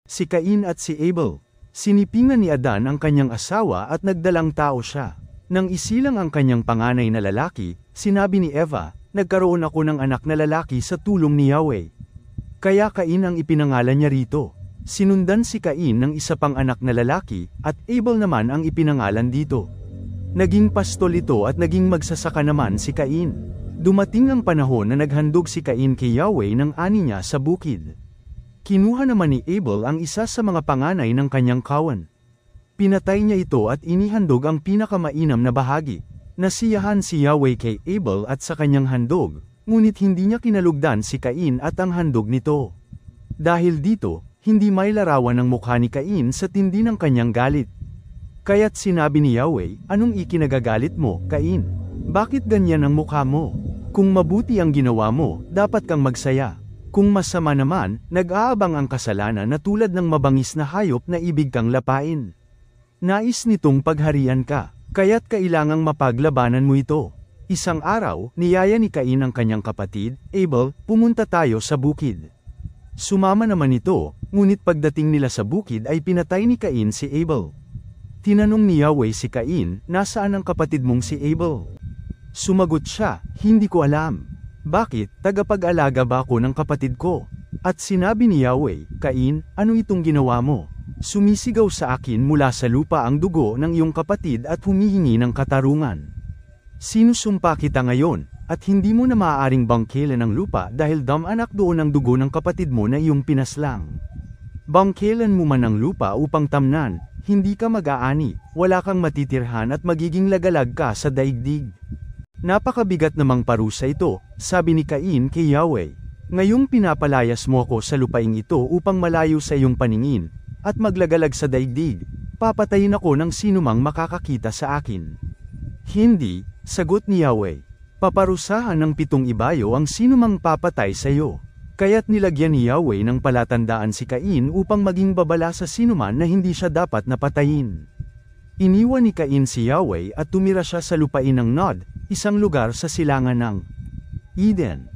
Si Cain at si Abel. Sinipingan ni Adan ang kanyang asawa at nagdalang tao siya. Nang isilang ang kanyang panganay na lalaki, sinabi ni Eva, "Nagkaroon ako ng anak na lalaki sa tulong ni Yahweh." Kaya Cain ang ipinangalan niya rito. Sinundan si Cain ng isa pang anak na lalaki, at Abel naman ang ipinangalan dito. Naging pastol ito at naging magsasaka naman si Cain. Dumating ang panahon na naghandog si Cain kay Yahweh ng ani niya sa bukid. Kinuha naman ni Abel ang isa sa mga panganay ng kanyang kawan. Pinatay niya ito at inihandog ang pinakamainam na bahagi. Nasiyahan si Yahweh kay Abel at sa kanyang handog, ngunit hindi niya kinalugdan si Cain at ang handog nito. Dahil dito, hindi may larawan ng mukha ni Cain sa tindi ng kanyang galit. Kaya't sinabi ni Yahweh, "Anong ikinagagalit mo, Cain? Bakit ganyan ang mukha mo? Kung mabuti ang ginawa mo, dapat kang magsaya. Kung masama naman, nag-aabang ang kasalanan na tulad ng mabangis na hayop na ibig kang lapain. Nais nitong pagharian ka, kaya't kailangang mapaglabanan mo ito." Isang araw, niyaya ni Cain ang kanyang kapatid, Abel, "Pumunta tayo sa bukid." Sumama naman ito, ngunit pagdating nila sa bukid ay pinatay ni Cain si Abel. Tinanong ni Yahweh si Cain, "Nasaan ang kapatid mong si Abel?" Sumagot siya, "Hindi ko alam. Bakit, tagapag-alaga ba ako ng kapatid ko?" At sinabi ni Yahweh, "Cain, ano itong ginawa mo? Sumisigaw sa akin mula sa lupa ang dugo ng iyong kapatid at humihingi ng katarungan. Sinusumpa kita ngayon, at hindi mo na maaaring bangkilan ang lupa dahil damanak doon ang dugo ng kapatid mo na iyong pinaslang. Bangkilan mo man ang lupa upang tamnan, hindi ka mag-aani, wala kang matitirhan at magiging lagalag ka sa daigdig." Napakabigat namang parusa ito, sabi ni Cain kay Yahweh. "Ngayong pinapalayas mo ako sa lupaing ito upang malayo sa iyong paningin, at maglagalag sa daigdig, papatayin ako ng sinumang makakakita sa akin." "Hindi," sagot ni Yahweh. "Paparusahan ng 7 ibayo ang sinumang papatay sa iyo." Kaya't nilagyan ni Yahweh ng palatandaan si Cain upang maging babala sa sinuman na hindi siya dapat napatayin. Iniwan ni Cain si Yahweh at tumira siya sa lupain ng Nod, isang lugar sa silangan ng Eden.